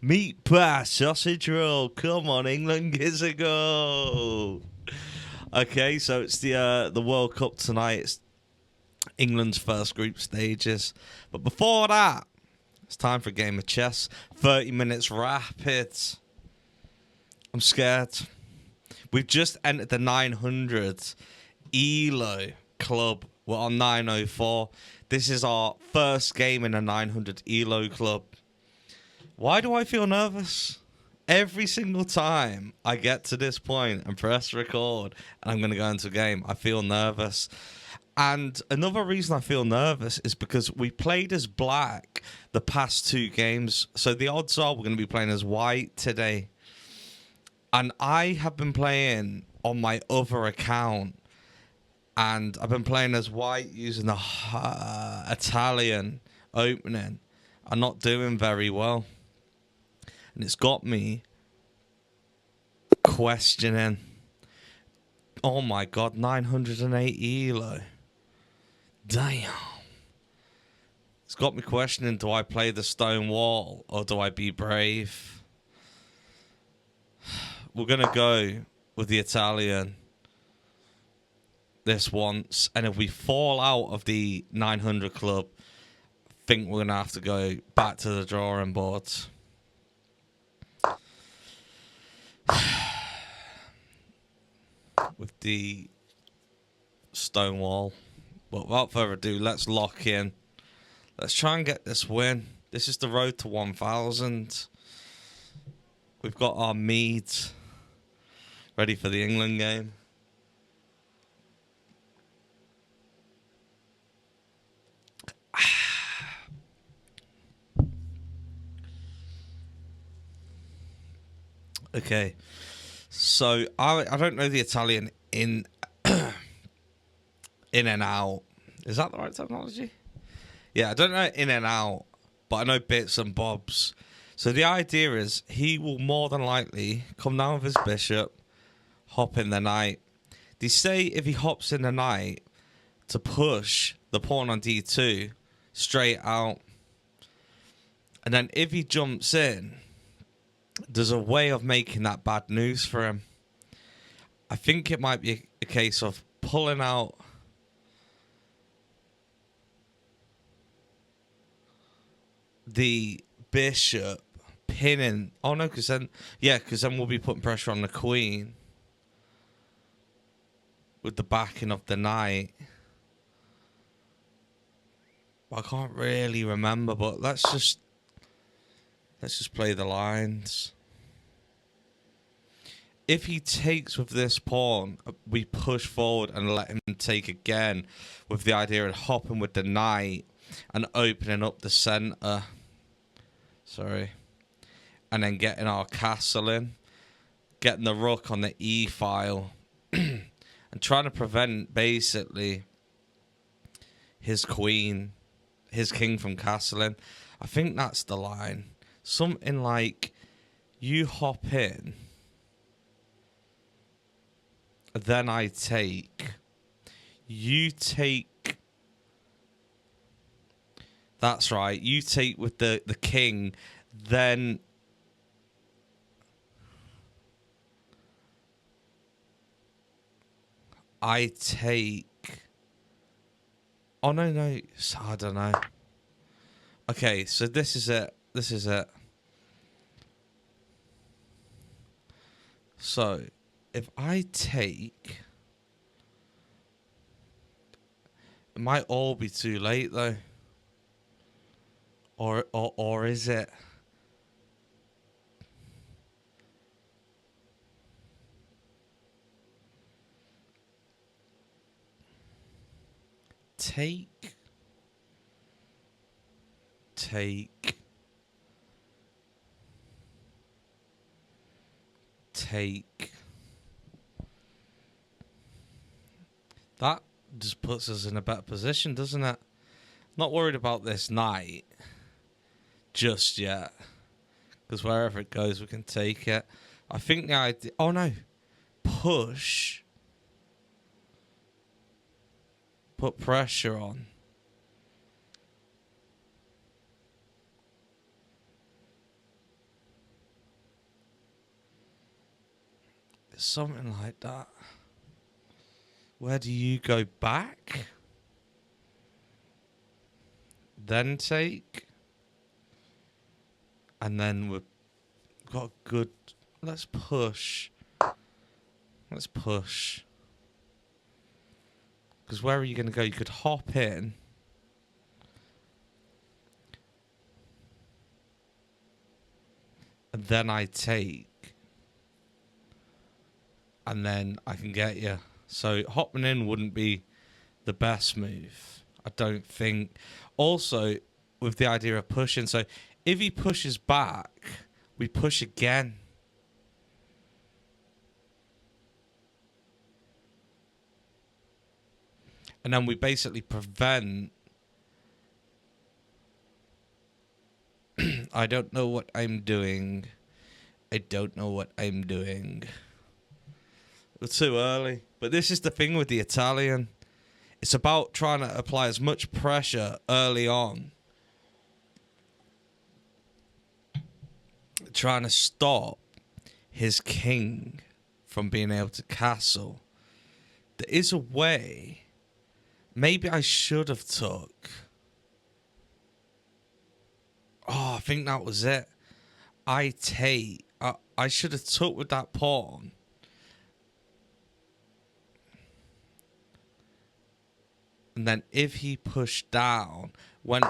Meat pie, sausage roll. Come on, England, gives a go. Okay, so it's the World Cup tonight. It's England's first group stages. But before that, it's time for a game of chess. 30 minutes rapid. I'm scared. We've just entered the 900 ELO club. We're on 904. This is our first game in a 900 ELO club. Why do I feel nervous? Every single time I get to this point and press record and I'm going to go into a game, I feel nervous. And another reason I feel nervous is because we played as black the past two games. So the odds are we're going to be playing as white today. And I have been playing on my other account. And I've been playing as white using the Italian opening. I'm not doing very well. And it's got me questioning. Oh my God, 908 ELO. Damn. It's got me questioning, do I play the stone wall or do I be brave? We're going to go with the Italian this once. And if we fall out of the 900 club, I think we're going to have to go back to the drawing board. With the stone wall. But without further ado, let's lock in. Let's try and get this win. This is the road to 1,000. We've got our meads ready for the England game. Okay. So I don't know the Italian in and out. Is that the right terminology? Yeah, I don't know in and out, but I know bits and bobs. So the idea is he will more than likely come down with his bishop, hop in the knight. They say if he hops in the knight to push the pawn on d2 straight out. And then if he jumps in, there's a way of making that bad news for him. I think it might be a case of pulling out the bishop, pinning. Oh no, because then we'll be putting pressure on the queen with the backing of the knight. I can't really remember, but let's just play the lines. If he takes with this pawn, we push forward and let him take again with the idea of hopping with the knight and opening up the center. Sorry. And then getting our castle in. Getting the rook on the E file. And trying to prevent, basically, his queen, his king from castling. I think that's the line. Something like, you hop in, then I take. You take. That's right. You take with the king, then I take. Oh, no. I don't know. Okay, so this is it. This is it. So, if I take... It might all be too late, though. Or is it? Take. That just puts us in a better position, doesn't it? Not worried about this knight just yet. Because wherever it goes, we can take it. I think the idea... Oh, no. Push. Put pressure on. Something like that. Where do you go back? Then take. And then we've got a good... Let's push. Let's push. Because where are you going to go? You could hop in. And then I take. And then I can get you. So hopping in wouldn't be the best move, I don't think. Also, with the idea of pushing. So if he pushes back, we push again. And then we basically prevent... I don't know what I'm doing. I don't know what I'm doing. It's too early. But this is the thing with the Italian. It's about trying to apply as much pressure early on. Trying to stop his king from being able to castle. There is a way. Maybe I should have took. Oh, I think that was it. I should have took with that pawn. And then if he pushed down, when...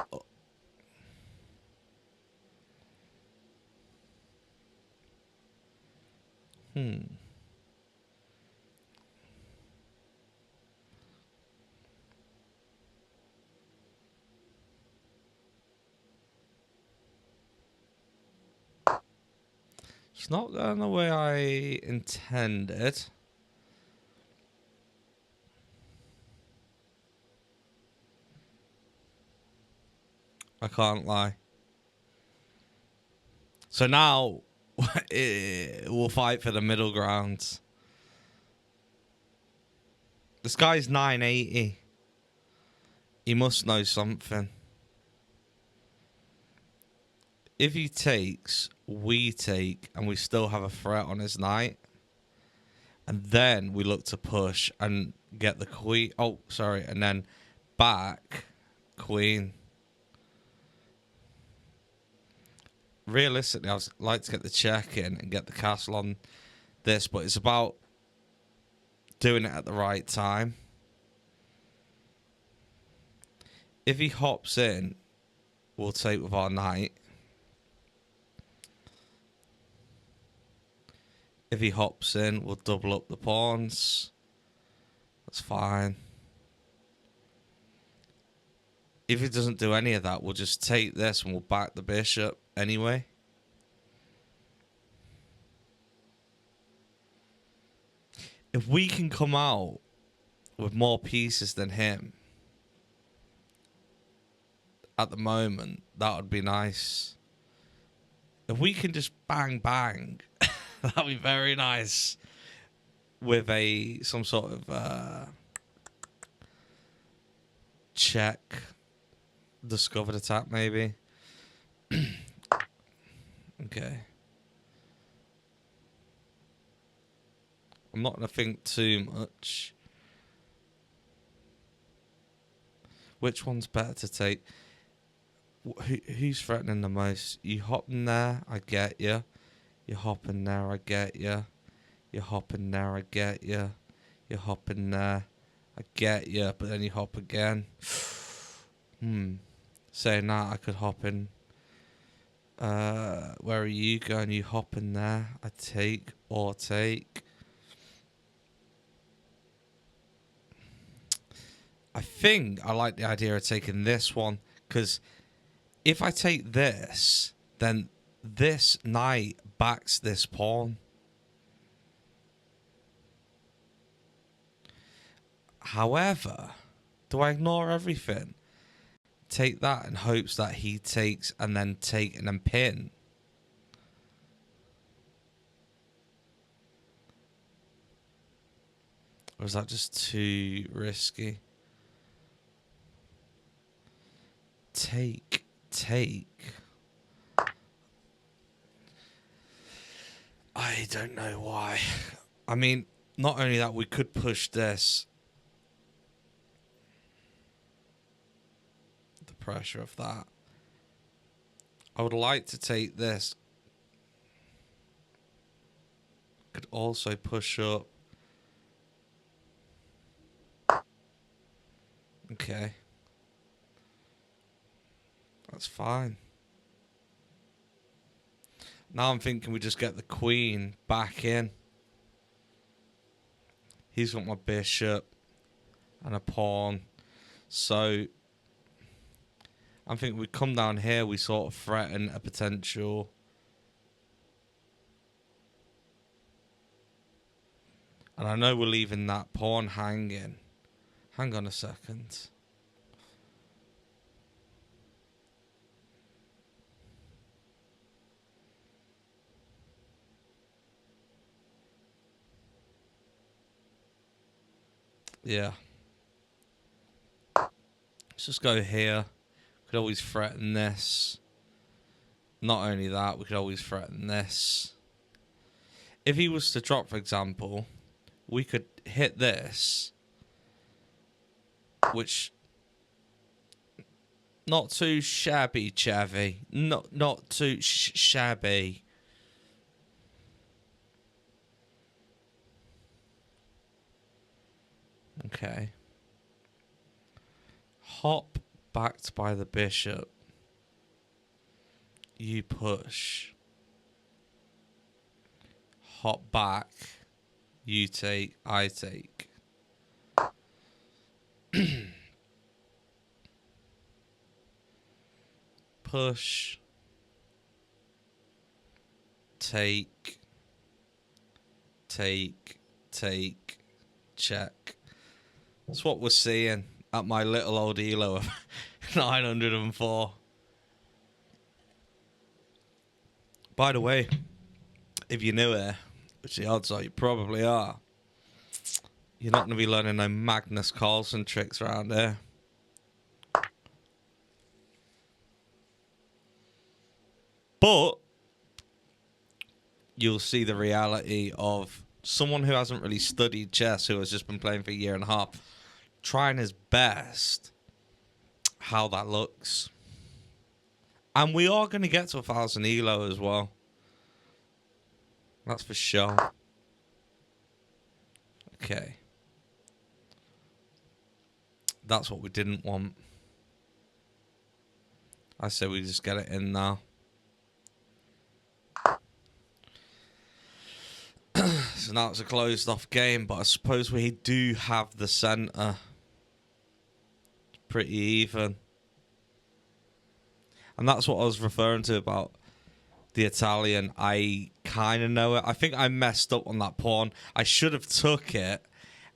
It's not going the way I intended. I can't lie. So now we'll fight for the middle ground. This guy's 980. He must know something. If he takes, we take, and we still have a threat on his knight. And then we look to push and get the queen. Oh, sorry. And then back queen. Realistically, I'd like to get the check in and get the castle on this. But it's about doing it at the right time. If he hops in, we'll take with our knight. If he hops in, we'll double up the pawns. That's fine. If he doesn't do any of that, we'll just take this and we'll back the bishop anyway. If we can come out with more pieces than him at the moment, that would be nice. If we can just bang bang, that'd be very nice. With some sort of check, discovered attack maybe. Okay. I'm not going to think too much. Which one's better to take? Who's threatening the most? You hop in there, I get you. You hop in there, I get you. You hop in there, I get you. You hop in there, I get you. But then you hop again. Saying that, I could hop in. Where are you going? You hop in there, I take or take. I think I like the idea of taking this one, because if I take this, then this knight backs this pawn. However, do I ignore everything? Take that in hopes that he takes and then take and then pin. Or is that just too risky? Take. I don't know why. I mean, not only that, we could push this. The pressure of that. I would like to take this. Could also push up. Okay. That's fine. Now I'm thinking we just get the queen back in. He's got my bishop and a pawn. So I'm thinking we come down here, we sort of threaten a potential. And I know we're leaving that pawn hanging. Hang on a second. Yeah. Let's just go here. Could always threaten this. Not only that, we could always threaten this. If he was to drop, for example, we could hit this, which not too shabby, chavvy. Not too shabby. Okay. Hop backed by the bishop. You push. Hop back. You take. I take. Push. Take. Take. Take. Check. That's what we're seeing at my little old elo of 904. By the way, if you're new here, which the odds are you probably are, you're not going to be learning no Magnus Carlsen tricks around here. But you'll see the reality of someone who hasn't really studied chess, who has just been playing for a year and a half, trying his best, how that looks. And we are going to get to 1,000 elo as well. That's for sure. Okay. That's what we didn't want. I say we just get it in now. So now it's a closed off game, but I suppose we do have the centre. Pretty even. And that's what I was referring to about the Italian. I kind of know it. I think I messed up on that pawn. I should have took it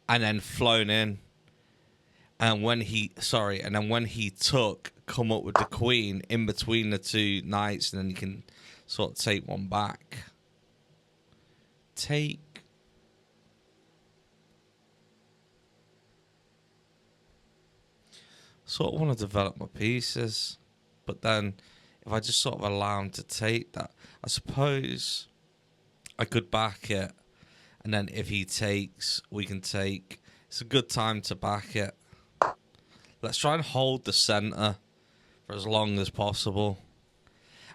and then flown in. And when he, and then when he took, come up with the queen in between the two knights, and then you can sort of take one back. Take. Sort of want to develop my pieces, but then if I just sort of allow him to take that, I suppose I could back it, and then if he takes, we can take. It's a good time to back it. Let's try and hold the centre for as long as possible.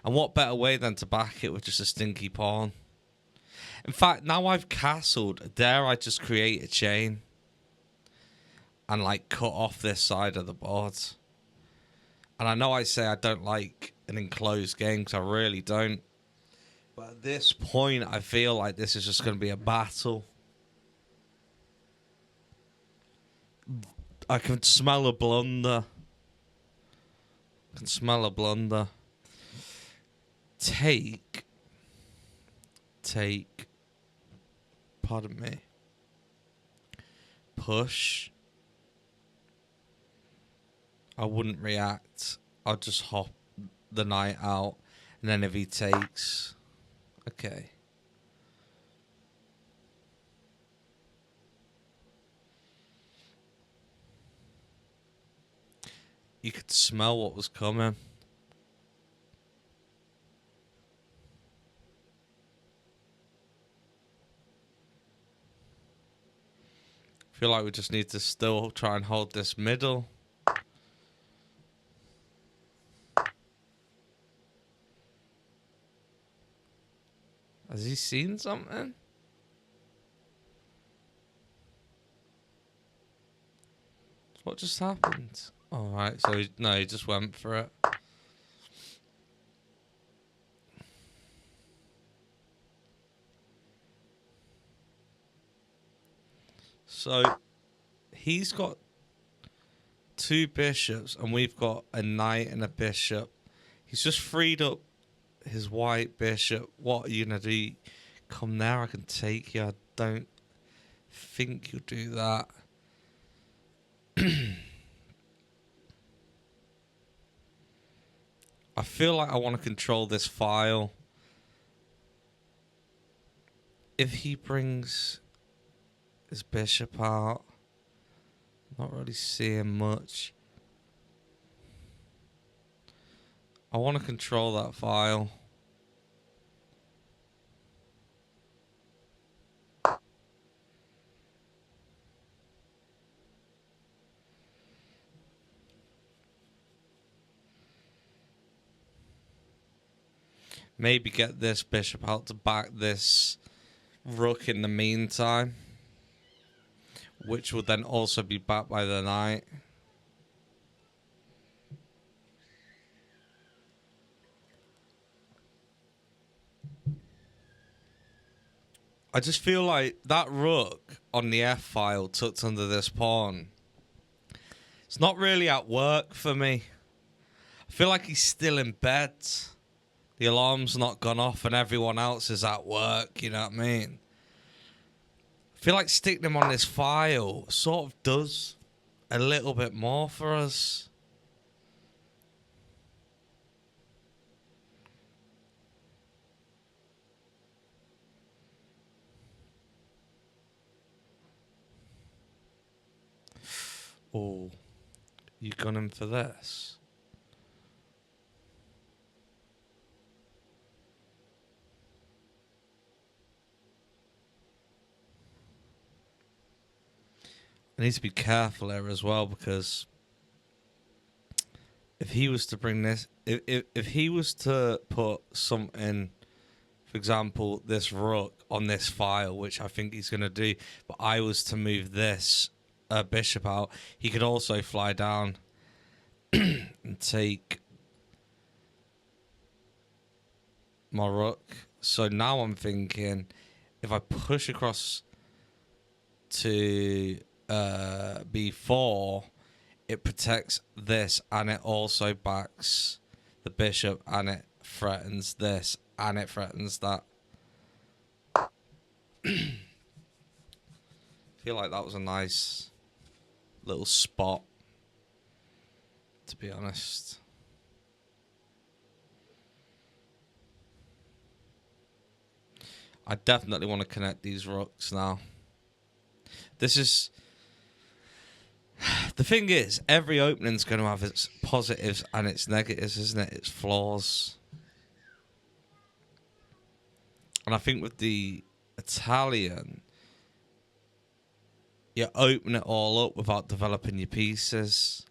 And what better way than to back it with just a stinky pawn? In fact, now I've castled, dare I just create a chain and like cut off this side of the board? And I know I say I don't like an enclosed game, because I really don't. But at this point, I feel like this is just going to be a battle. I can smell a blunder. I can smell a blunder. Take. Pardon me. Push. I wouldn't react. I'll just hop the knight out. And then if he takes... Okay. You could smell what was coming. Feel like we just need to still try and hold this middle. Has he seen something? What just happened? Alright, so he just went for it. So he's got 2 bishops and we've got a knight and a bishop. He's just freed up his white bishop. What are you going to do? Come there, I can take you. I don't think you'll do that. I feel like I want to control this file. If he brings his bishop out, not really seeing much. I want to control that file. Maybe get this bishop out to back this rook in the meantime, which will then also be backed by the knight. I just feel like that rook on the F file tucked under this pawn, it's not really at work for me. I feel like he's still in bed. The alarm's not gone off and everyone else is at work, you know what I mean? I feel like sticking him on this file sort of does a little bit more for us. Oh, you gunning for this? I need to be careful there as well, because if he was to bring this, if he was to put something, for example, this rook on this file, which I think he's going to do, but I was to move this bishop out, he could also fly down and take my rook. So now I'm thinking, if I push across to b4, it protects this and it also backs the bishop and it threatens this and it threatens that. I feel like that was a nice little spot, to be honest. I definitely want to connect these rooks now. This is... The thing is, every opening's going to have its positives and its negatives, isn't it? Its flaws. And I think with the Italian, you open it all up without developing your pieces.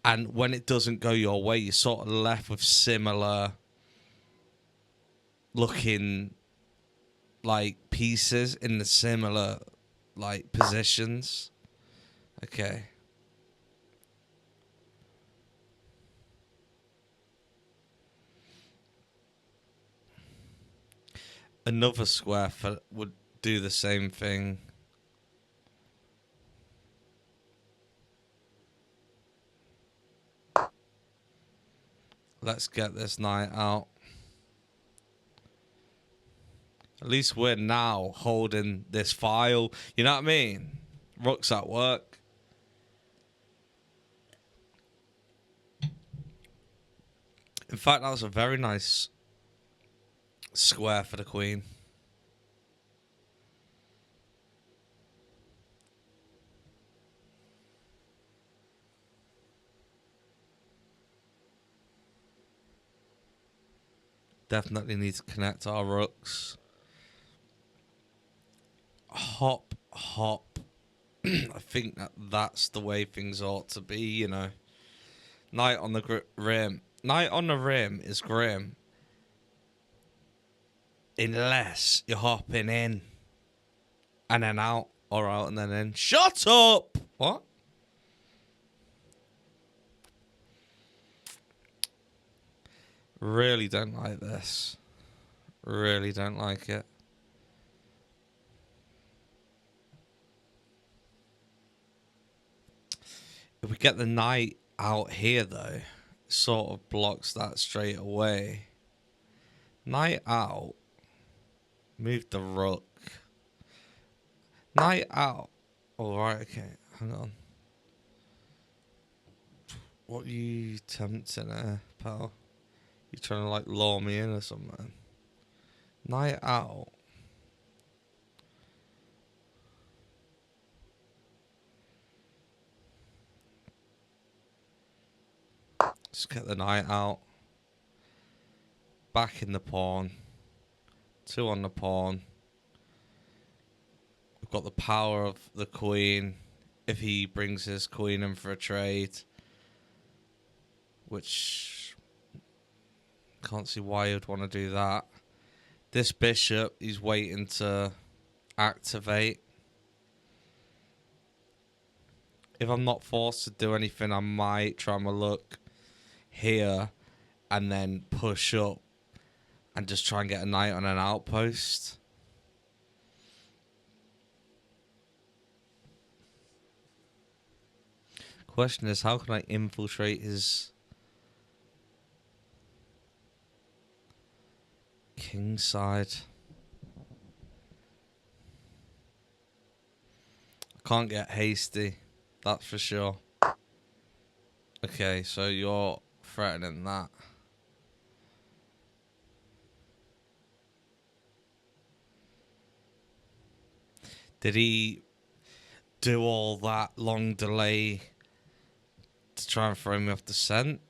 And when it doesn't go your way, you're sort of left with similar looking like pieces in the similar like positions. Okay. Another square would do the same thing. Let's get this knight out. At least we're now holding this file. You know what I mean? Rook's at work. In fact, that was a very nice square for the queen. Definitely need to connect our rooks. Hop, hop, I think that's the way things ought to be, you know. Knight on the rim. Knight on the rim is grim. Unless you're hopping in and then out, or out and then in. Shut up! What? Really don't like this. Really don't like it. If we get the knight out here, though, it sort of blocks that straight away. Knight out. Move the rook. Knight out. Alright, okay. Hang on. What are you tempting there, pal? You trying to, like, lure me in or something? Knight out. Just get the knight out. Back in the pawn. 2 on the pawn. We've got the power of the queen. If he brings his queen in for a trade. Which... can't see why you'd want to do that. This bishop, he's waiting to activate. If I'm not forced to do anything, I might try my luck here and then push up and just try and get a knight on an outpost. Question is, how can I infiltrate his king side? I can't get hasty, that's for sure. Okay, so you're threatening that. Did he do all that long delay to try and throw me off the scent?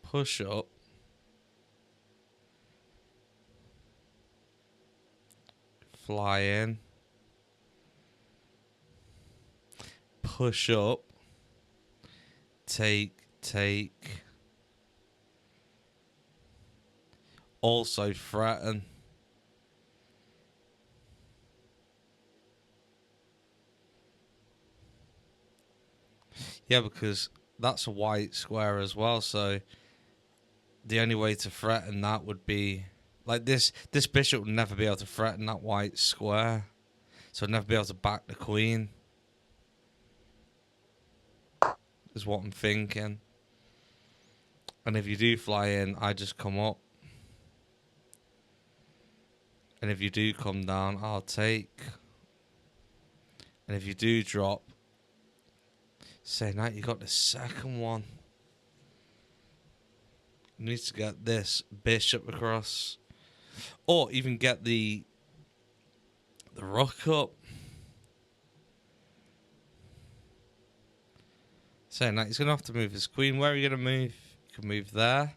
Push up. Fly in. Push up. Take. Also threaten. Yeah, because that's a white square as well, so the only way to threaten that would be... like this bishop would never be able to threaten that white square. So I'd never be able to back the queen. Is what I'm thinking. And if you do fly in, I just come up. And if you do come down, I'll take. And if you do drop, say, now you got the second one. You need to get this bishop across. Or even get the rook up. So now he's going to have to move his queen. Where are you going to move? You can move there.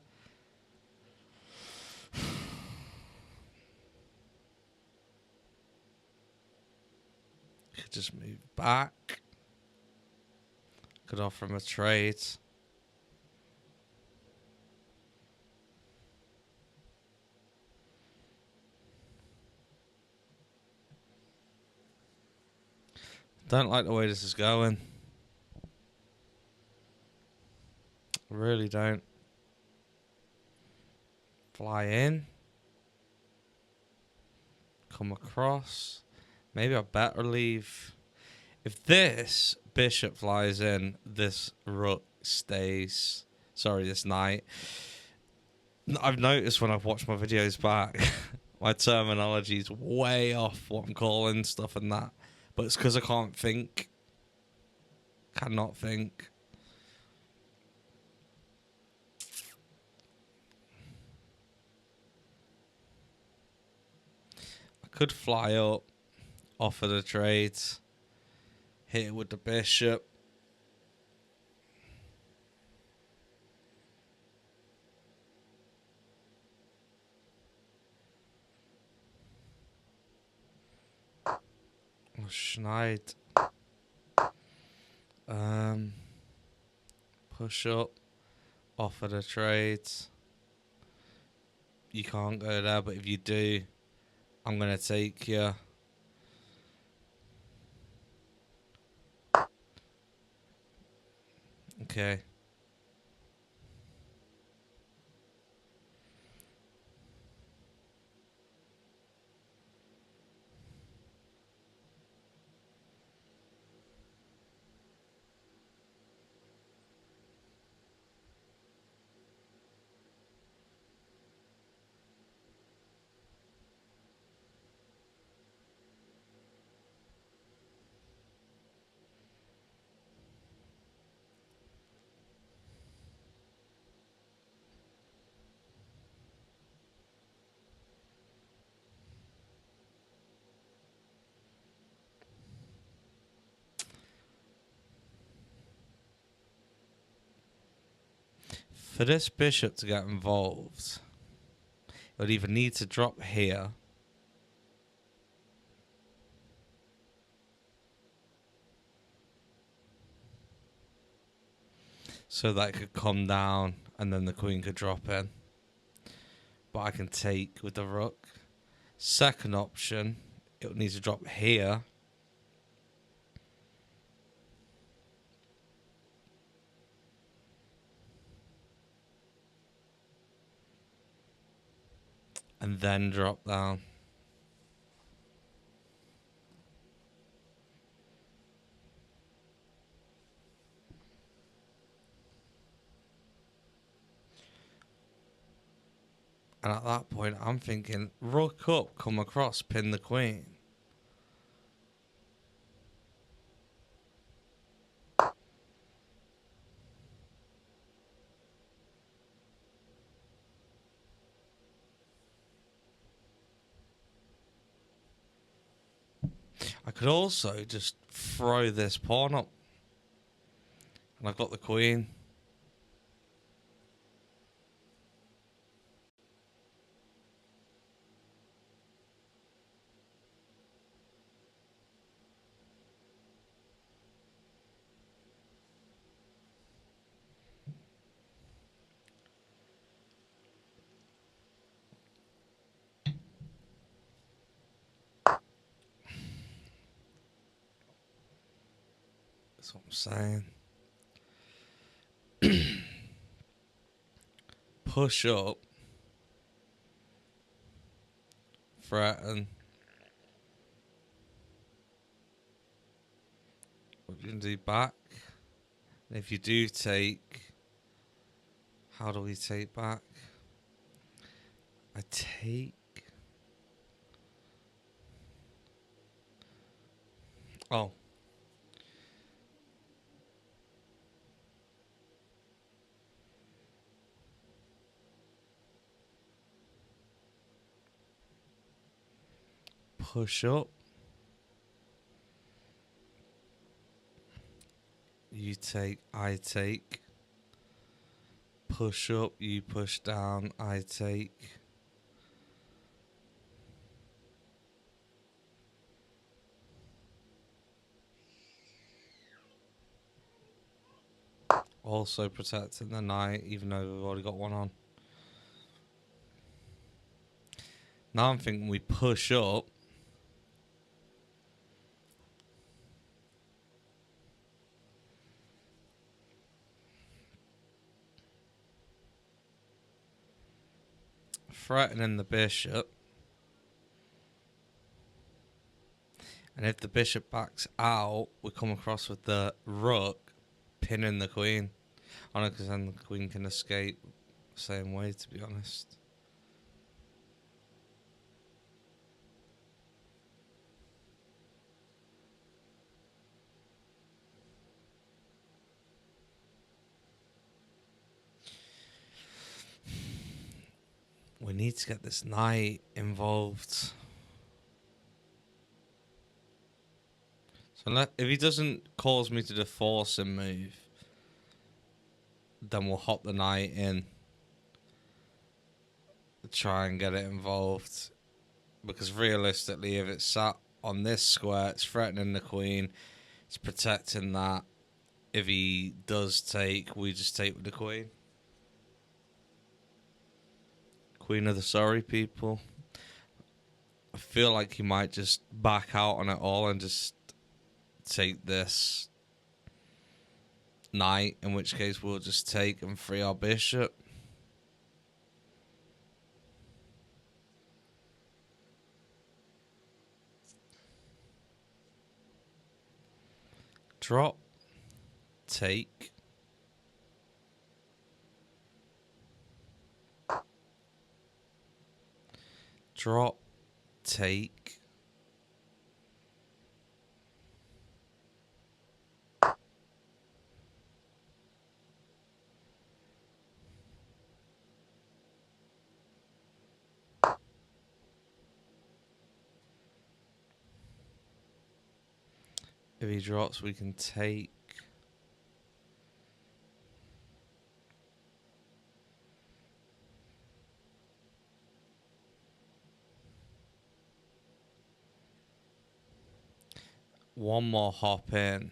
You could just move back. Could offer him a trade. Don't like the way this is going. Really don't. Fly in. Come across. Maybe I better leave. If this bishop flies in, this rook stays. Sorry, this knight. I've noticed when I've watched my videos back, my terminology is way off what I'm calling stuff and that. But it's because I can't think. Cannot think. I could fly up, offer the trade, hit it with the bishop. Schneid. Push up. Offer the trades. You can't go there, but if you do, I'm going to take you. Okay. For this bishop to get involved, it would either need to drop here, so that it could come down and then the queen could drop in. But I can take with the rook. Second option, it would need to drop here. And then drop down. And at that point, I'm thinking, rook up, come across, pin the queen. I could also just throw this pawn up. And I've got the queen. That's what I'm saying. Push up. Threaten. What do you do back? And if you do take, how do we take back? I take. Oh. Push up. You take, I take. Push up, you push down, I take. Also protecting the knight, even though we've already got one on. Now I'm thinking we push up. Threatening the bishop. And if the bishop backs out, we come across with the rook, pinning the queen. I know, because then the queen can escape the same way, to be honest. We need to get this knight involved. So if he doesn't cause me to the forcing move, then we'll hop the knight in. Try and get it involved. Because realistically, if it's sat on this square. It's threatening the queen. It's protecting that. If he does take, we just take with the queen. Queen of the sorry people. I feel like he might just back out on it all and just take this knight, in which case we'll just take and free our bishop. Drop, take. Drop, take. If he drops, we can take. One more hop in.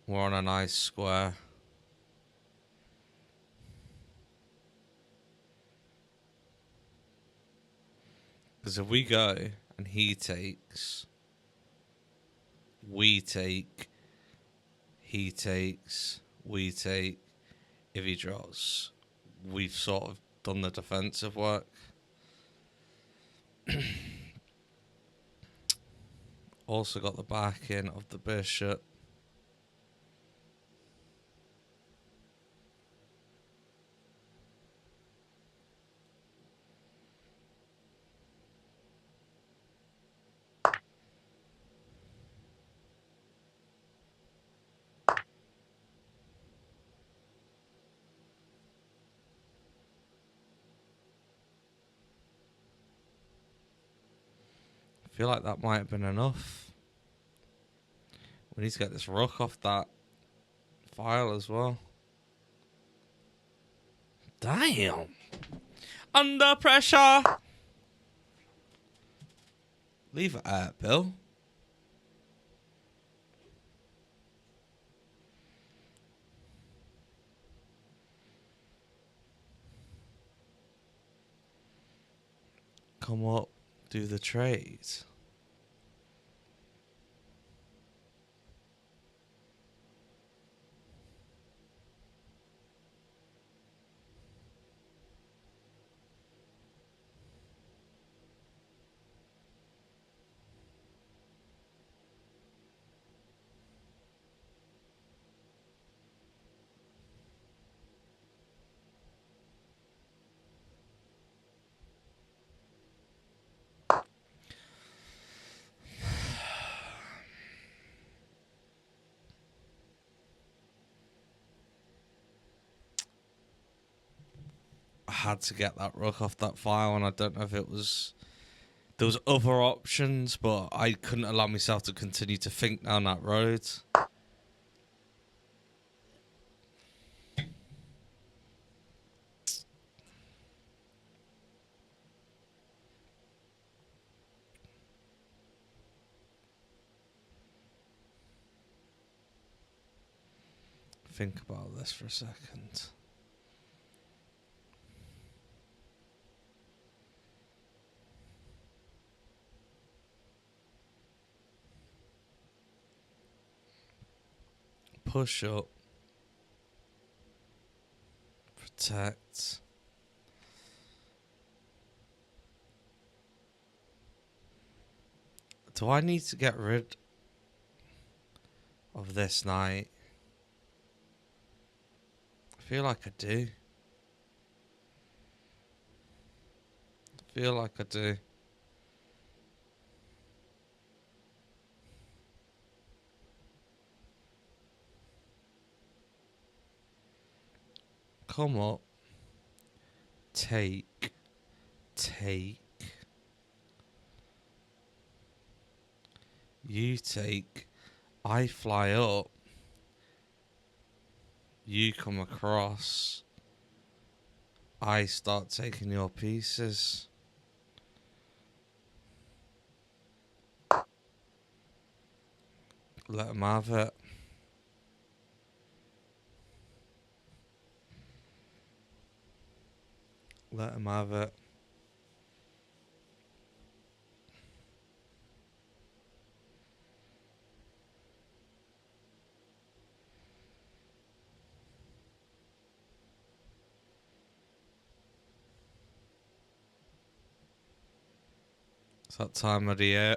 We're on a nice square. Because if we go and he takes, we take, he takes, we take. If he draws, we've sort of done the defensive work. Also got the backing of the bishop. I feel like that might have been enough. We need to get this rook off that file as well. Damn. Under pressure. Leave it at Bill. Come up, do the trade. I had to get that rook off that file, and I don't know if it was... There was other options, but I couldn't allow myself to continue to think down that road. Think about this for a second. Push up. Protect. Do I need to get rid of this knight? I feel like I do. I feel like I do. Come up. Take. Take. You take. I fly up. You come across. I start taking your pieces. Let him have it. Let him have it. It's that time of the year,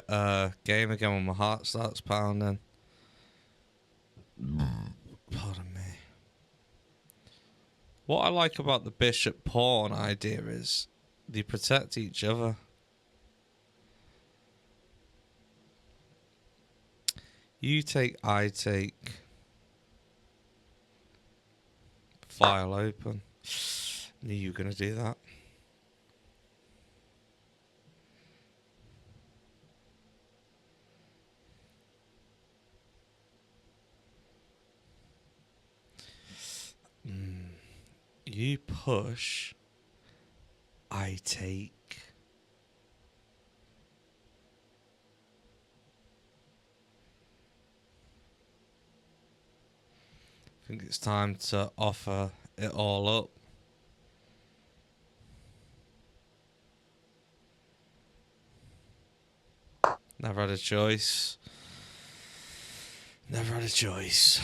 game again when my heart starts pounding. Pardon me. What I like about the bishop pawn idea is they protect each other. You take, I take. File open. Knew you were going to do that. You push, I take. I think it's time to offer it all up. Never had a choice. Never had a choice.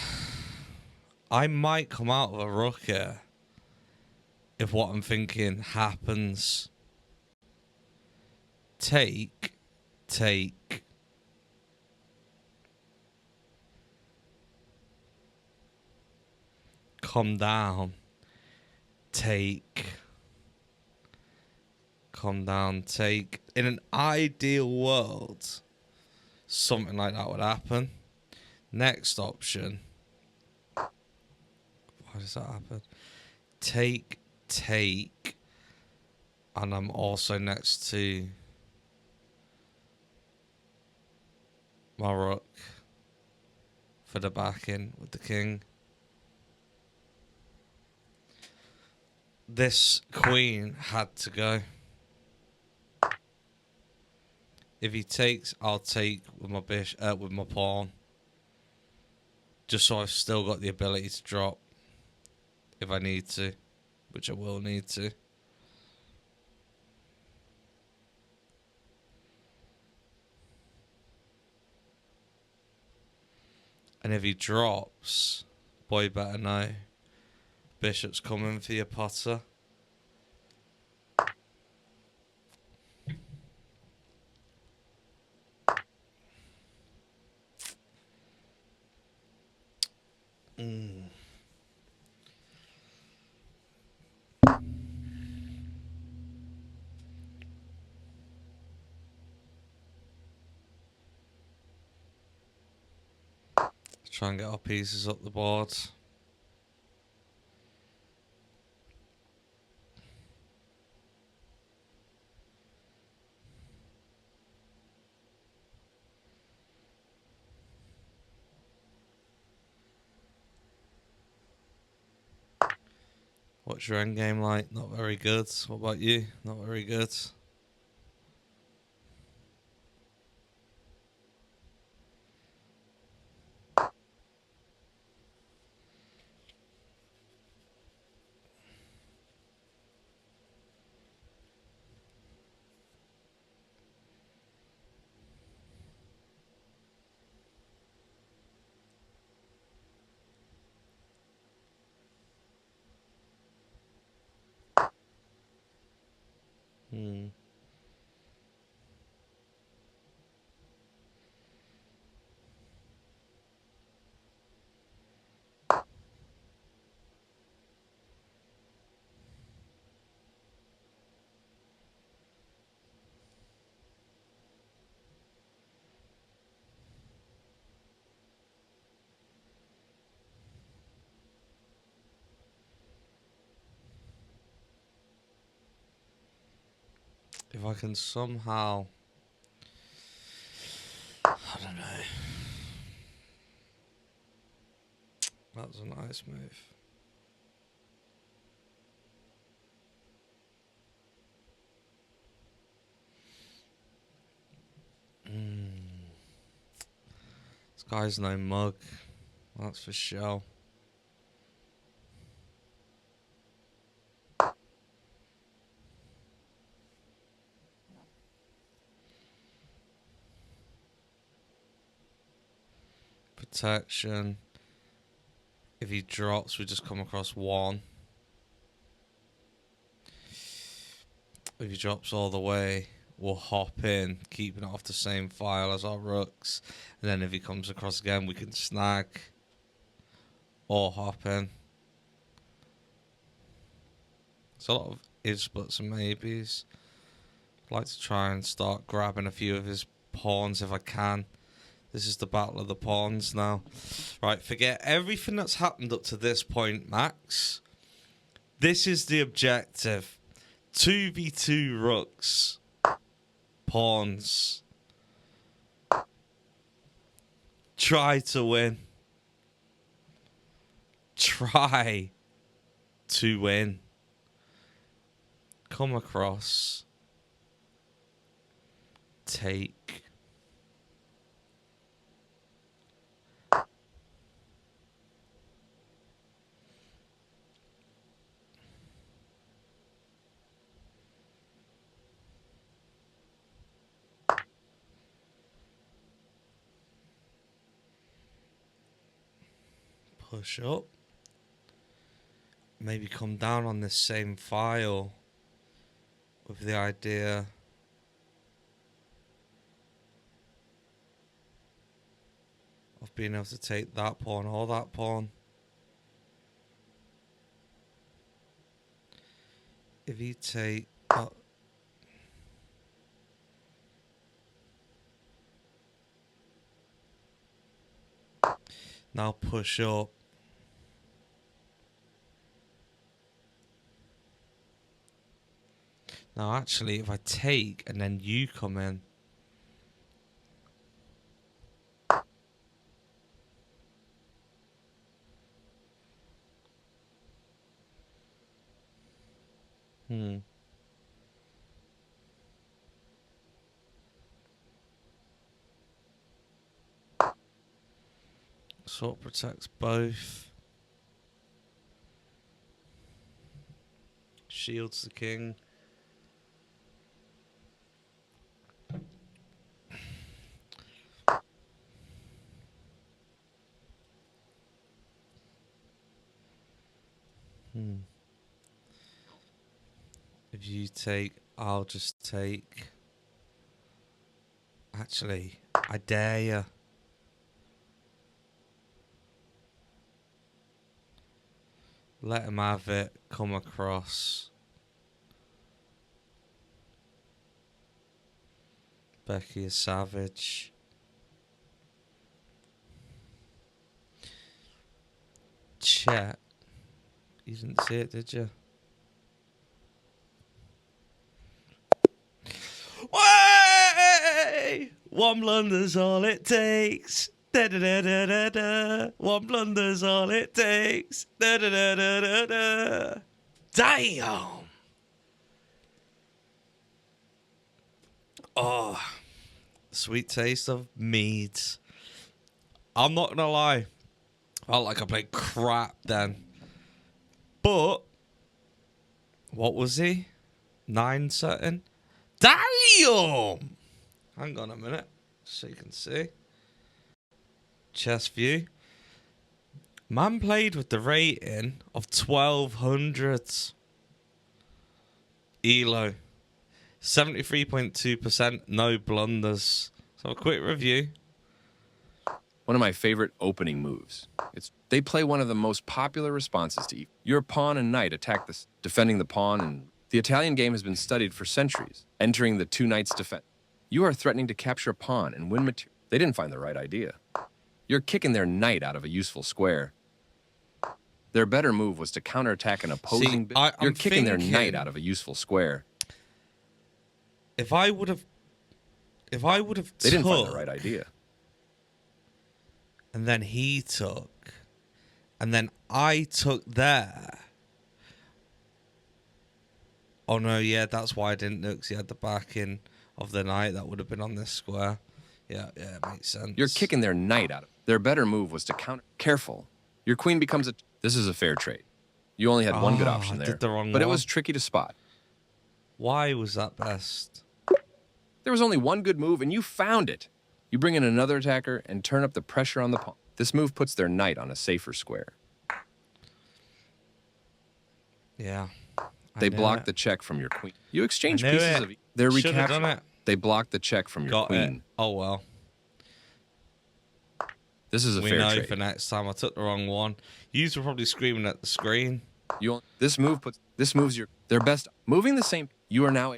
I might come out of a rook here if what I'm thinking happens. Take. Come down. Take. Come down, take. In an ideal world, something like that would happen. Next option. Why does that happen? Take. And I'm also next to my rook for the backing with the king. This queen had to go. If he takes, I'll take with my with my pawn. Just so I've still got the ability to drop if I need to, which I will need to. And if he drops, boy better know. Bishop's coming for you, Potter. Try and get our pieces up the board. What's your end game like? Not very good. What about you? Not very good. If I can somehow, I don't know. That was a nice move. It's Guy's no mug. That's for sure. Protection. If he drops, we just come across 1. If he drops all the way, we'll hop in, keeping it off the same file as our rooks. And then if he comes across again, we can snag or hop in. It's a lot of ifs, buts, and maybes. I'd like to try and start grabbing a few of his pawns if I can. This is the battle of the pawns now. Right, forget everything that's happened up to this point, Max. This is the objective. 2v2 rooks. Pawns. Try to win. Try to win. Come across. Take. Push up. Maybe come down on this same file with the idea of being able to take that pawn or that pawn. If you take now push up. Now actually if I take and then you come in. Sort of protects both. Shields the king. If you take, I'll just take. Actually, I dare you. Let him have it. Come across. Becky is savage. Chet. You didn't see it, did you? Way! One blunder's all it takes. Da da da da da da. One blunder's all it takes. Da da da da da da. Damn. Oh, sweet taste of mead. I'm not gonna lie. I felt like I played crap then. But what was he? 9 setting. Damn! Hang on a minute, so you can see. Chess view. Man played with the rating of 1200. Elo. 73.2%, no blunders. So a quick review. One of my favorite opening moves. They play one of the most popular responses to E. Your pawn and knight attack this, defending the pawn, and the Italian game has been studied for centuries. Entering the two knights defense. You are threatening to capture a pawn and win material. They didn't find the right idea. You're kicking their knight out of a useful square. Their better move was to counterattack an opposing. You're kicking their knight out of a useful square. If I would have, they didn't find the right idea. And then he took, and then I took there. Oh no, yeah, that's why I didn't know, because he had the backing of the knight that would have been on this square. Yeah, makes sense. You're kicking their knight out of. Their better move was to counter. Careful. Your queen becomes a. This is a fair trade. You only had one good option I there, did the wrong but it one. was tricky to spot. Why was that best? There was only one good move, and you found it. You bring in another attacker and turn up the pressure on the pawn. This move puts their knight on a safer square. Yeah. They block the check from your queen. You exchange pieces of. They're Should've done recaptured. it. They block the check from your Got queen. it. Oh well. This is a We fair know trade. for next time. I took the wrong one. You were probably screaming at the screen. This moves your their best. Moving the same. You are now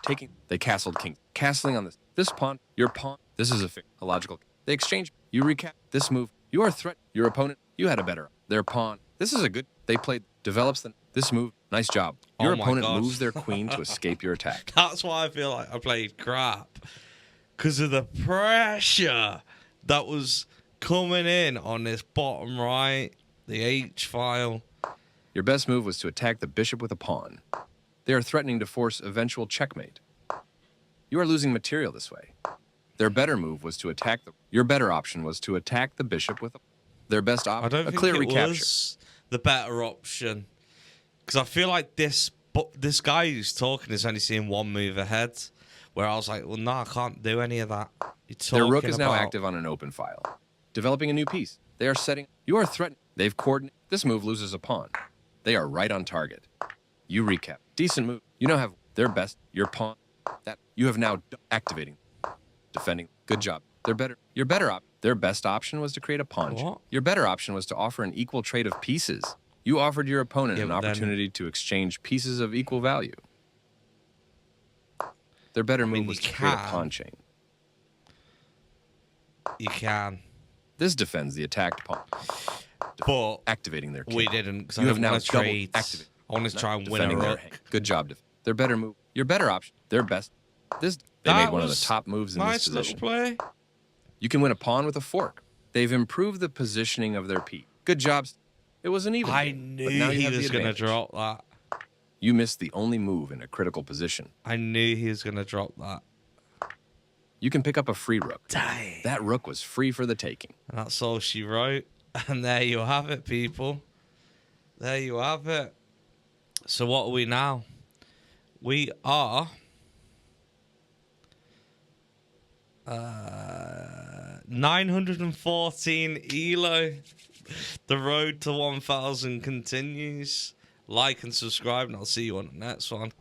taking. They castled king. Castling on this pawn. Your pawn. This is a logical. They exchange. You recap this move. You are threat. Your opponent. You had a better. Their pawn. This is a good. They played. Develops this move. Nice job. Your Oh my opponent God. moves their queen to escape your attack. That's why I feel like I played crap. Because of the pressure that was coming in on this bottom right, the H file. Your best move was to attack the bishop with a pawn. They are threatening to force eventual checkmate. You are losing material this way. Their better move was to attack your better option was to attack the bishop with their best option. I don't a think clear it recapture. was the better option. Because I feel like this guy who's talking is only seeing one move ahead. Where I was like, well, no, I can't do any of that. Their rook is now active on an open file. Developing a new piece. They are setting. You are threatening. They've coordinated. This move loses a pawn. They are right on target. You recap. Decent move. You now have their best. Your pawn. That you have now activating. Defending. Good job. They're better. Your better op. Their best option was to create a pawn. What? Your better option was to offer an equal trade of pieces. You offered your opponent an opportunity to exchange pieces of equal value. Their better move was to create a pawn chain. You can. This defends the attacked pawn. But Activating their king. we didn't. Because You I have don't now want to trade. activated. I want to try and win a Defending their rook. hand. Good job. Their better move. Your better option. Their best. They made one of the top moves in this position. Play. You can win a pawn with a fork. They've improved the positioning of their piece. Good job. It was an even. I game, knew but now you he have the was going to advantage. drop that. You missed the only move in a critical position. I knew he was going to drop that. You can pick up a free rook. Dang. That rook was free for the taking. And that's all she wrote. And there you have it, people. There you have it. So what are we now? We are 914 ELO. The road to 1,000 continues. Like and subscribe, and I'll see you on the next one.